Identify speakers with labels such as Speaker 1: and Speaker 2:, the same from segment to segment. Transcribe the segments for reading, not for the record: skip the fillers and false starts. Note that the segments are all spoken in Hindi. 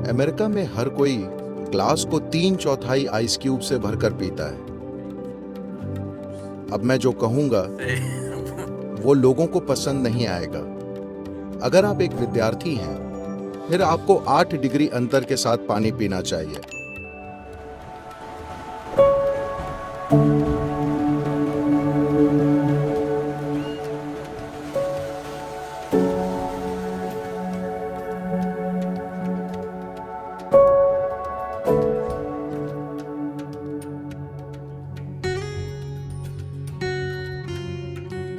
Speaker 1: अमेरिका में हर कोई ग्लास को 3/4 आइस क्यूब से भरकर पीता है। अब मैं जो कहूंगा वो लोगों को पसंद नहीं आएगा। अगर आप एक विद्यार्थी हैं, फिर आपको 8 डिग्री अंतर के साथ पानी पीना चाहिए।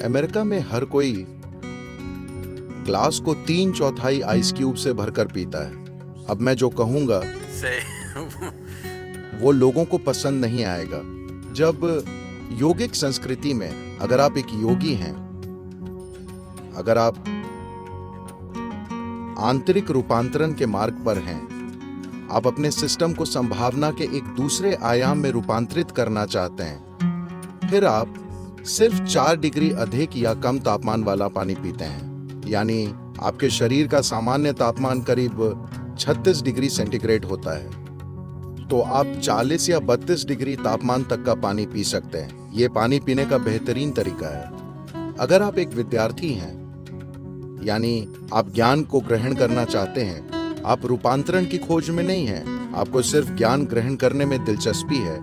Speaker 1: अमेरिका में हर कोई ग्लास को 3/4 आइस क्यूब से भरकर पीता है। अब मैं जो कहूंगा वो लोगों को पसंद नहीं आएगा। जब योगिक संस्कृति में अगर आप एक योगी हैं, अगर आप आंतरिक रूपांतरण के मार्ग पर हैं, आप अपने सिस्टम को संभावना के एक दूसरे आयाम में रूपांतरित करना चाहते हैं, फिर आप सिर्फ 4 डिग्री अधिक या कम तापमान वाला पानी पीते हैं। यानी आपके शरीर का सामान्य तापमान करीब 36 डिग्री सेंटीग्रेड होता है, तो आप 40 या 32 डिग्री तापमान तक का पानी पी सकते हैं। ये पानी पीने का बेहतरीन तरीका है। अगर आप एक विद्यार्थी हैं, यानी आप ज्ञान को ग्रहण करना चाहते हैं, आप रूपांतरण की खोज में नहीं हैं, आपको सिर्फ ज्ञान ग्रहण करने में दिलचस्पी है,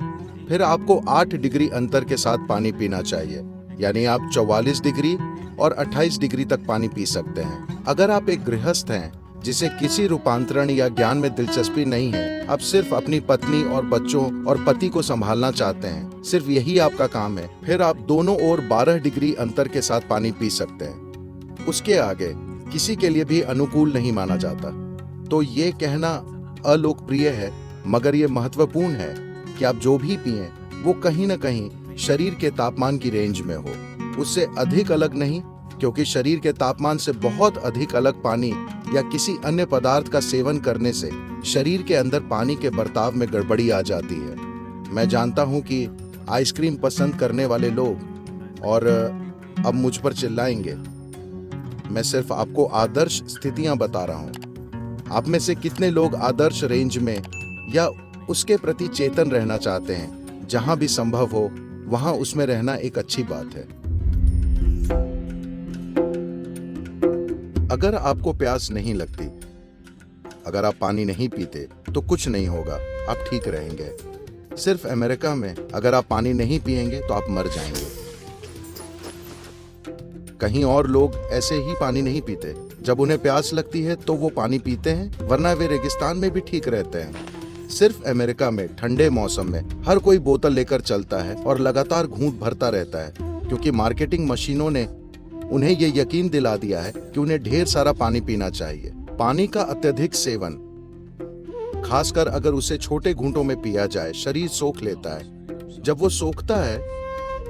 Speaker 1: फिर आपको 8 डिग्री अंतर के साथ पानी पीना चाहिए। यानी आप 44 डिग्री और 28 डिग्री तक पानी पी सकते हैं। अगर आप एक गृहस्थ हैं जिसे किसी रूपांतरण या ज्ञान में दिलचस्पी नहीं है, आप सिर्फ अपनी पत्नी और बच्चों और पति को संभालना चाहते हैं, सिर्फ यही आपका काम है, फिर आप दोनों ओर 12 डिग्री अंतर के साथ पानी पी सकते हैं। उसके आगे किसी के लिए भी अनुकूल नहीं माना जाता। तो ये कहना अलोकप्रिय है, मगर ये महत्वपूर्ण है कि आप जो भी पिएं वो कहीं न कहीं शरीर के तापमान की रेंज में हो, उससे अधिक अलग नहीं, क्योंकि शरीर के तापमान से बहुत अधिक अलग पानी या किसी अन्य पदार्थ का सेवन करने से शरीर के अंदर पानी के बर्ताव में गड़बड़ी आ जाती है। मैं जानता हूं कि आइसक्रीम पसंद करने वाले लोग और अब मुझ पर चिल्लाएंगे। मैं सिर्फ आपको आदर्श स्थितियां बता रहा हूं। आप में से कितने लोग आदर्श रेंज में या उसके प्रति चेतन रहना चाहते हैं? जहां भी संभव हो वहां उसमें रहना एक अच्छी बात है। अगर आपको प्यास नहीं लगती, अगर आप पानी नहीं पीते, तो कुछ नहीं होगा, आप ठीक रहेंगे। सिर्फ अमेरिका में अगर आप पानी नहीं पिएंगे तो आप मर जाएंगे। कहीं और लोग ऐसे ही पानी नहीं पीते। जब उन्हें प्यास लगती है तो वो पानी पीते हैं, वरना वे रेगिस्तान में भी ठीक रहते हैं। सिर्फ अमेरिका में ठंडे मौसम में हर कोई बोतल लेकर चलता है और लगातार घूंट भरता रहता है, क्योंकि मार्केटिंग मशीनों ने उन्हें ये यकीन दिला दिया है कि उन्हें ढेर सारा पानी पीना चाहिए। पानी का अत्यधिक सेवन, खासकर अगर उसे छोटे घूंटों में पिया जाए, शरीर सोख लेता है। जब वो सोखता है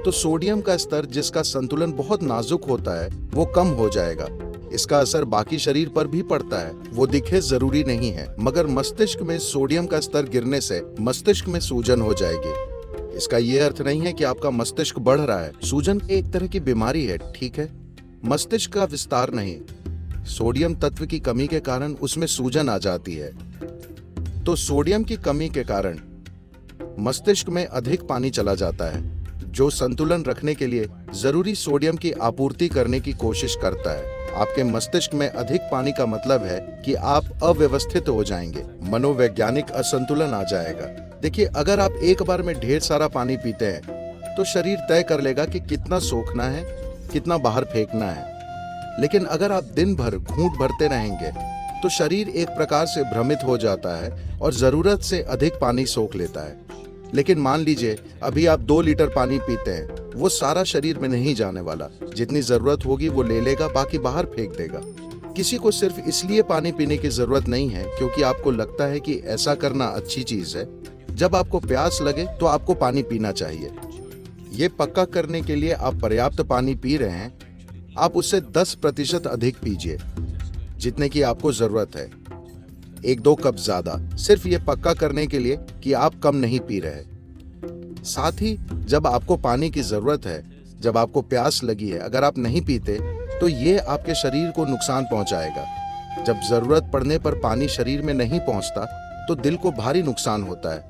Speaker 1: तो सोडियम का स्तर, जिसका संतुलन बहुत नाजुक होता है, वो कम हो जाएगा। इसका असर बाकी शरीर पर भी पड़ता है। वो दिखे जरूरी नहीं है, मगर मस्तिष्क में सोडियम का स्तर गिरने से मस्तिष्क में सूजन हो जाएगी। इसका ये अर्थ नहीं है कि आपका मस्तिष्क बढ़ रहा है। सूजन एक तरह की बीमारी है, ठीक है, मस्तिष्क का विस्तार नहीं। सोडियम तत्व की कमी के कारण उसमें सूजन आ जाती है। तो सोडियम की कमी के कारण मस्तिष्क में अधिक पानी चला जाता है, जो संतुलन रखने के लिए जरूरी सोडियम की आपूर्ति करने की कोशिश करता है। आपके मस्तिष्क में अधिक पानी का मतलब है कि आप अव्यवस्थित हो जाएंगे, मनोवैज्ञानिक असंतुलन आ जाएगा। देखिए, अगर आप एक बार में ढेर सारा पानी पीते हैं तो शरीर तय कर लेगा कि कितना सोखना है, कितना बाहर फेंकना है। लेकिन अगर आप दिन भर घूंट भरते रहेंगे तो शरीर एक प्रकार से भ्रमित हो जाता है और जरूरत से अधिक पानी सोख लेता है। लेकिन मान लीजिए अभी आप 2 लीटर पानी पीते हैं, वो सारा शरीर में नहीं जाने वाला। जितनी जरूरत होगी वो ले लेगा, बाकी बाहर फेंक देगा। किसी को सिर्फ इसलिए पानी पीने की जरूरत नहीं है क्योंकि आपको लगता है कि ऐसा करना अच्छी चीज है। जब आपको प्यास लगे तो आपको पानी पीना चाहिए। ये पक्का करने के लिए आप पर्याप्त पानी पी रहे हैं, आप उससे 10% अधिक पीजिए, जितने की आपको जरूरत है। 1-2 कप ज्यादा, सिर्फ ये पक्का करने के लिए कि आप कम नहीं पी रहे। साथ ही जब आपको पानी की जरूरत है, जब आपको प्यास लगी है, अगर आप नहीं पीते तो ये आपके शरीर को नुकसान पहुंचाएगा। जब जरूरत पड़ने पर पानी शरीर में नहीं पहुंचता तो दिल को भारी नुकसान होता है।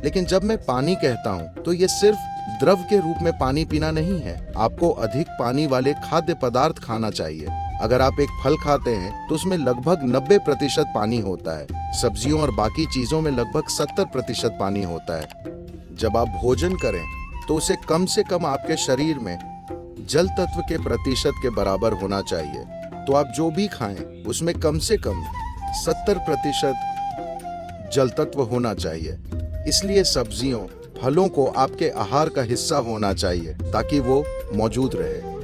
Speaker 1: लेकिन जब मैं पानी कहता हूं तो ये सिर्फ द्रव के रूप में पानी पीना नहीं है। आपको अधिक पानी वाले खाद्य पदार्थ खाना चाहिए। अगर आप एक फल खाते हैं तो उसमें लगभग 90% पानी होता है। सब्जियों और बाकी चीजों में लगभग 70% पानी होता है। जब आप भोजन करें तो उसे कम से कम आपके शरीर में जल तत्व के प्रतिशत के बराबर होना चाहिए। तो आप जो भी खाएं उसमें कम से कम 70% जल तत्व होना चाहिए। इसलिए सब्जियों, फलों को आपके आहार का हिस्सा होना चाहिए ताकि वो मौजूद रहे।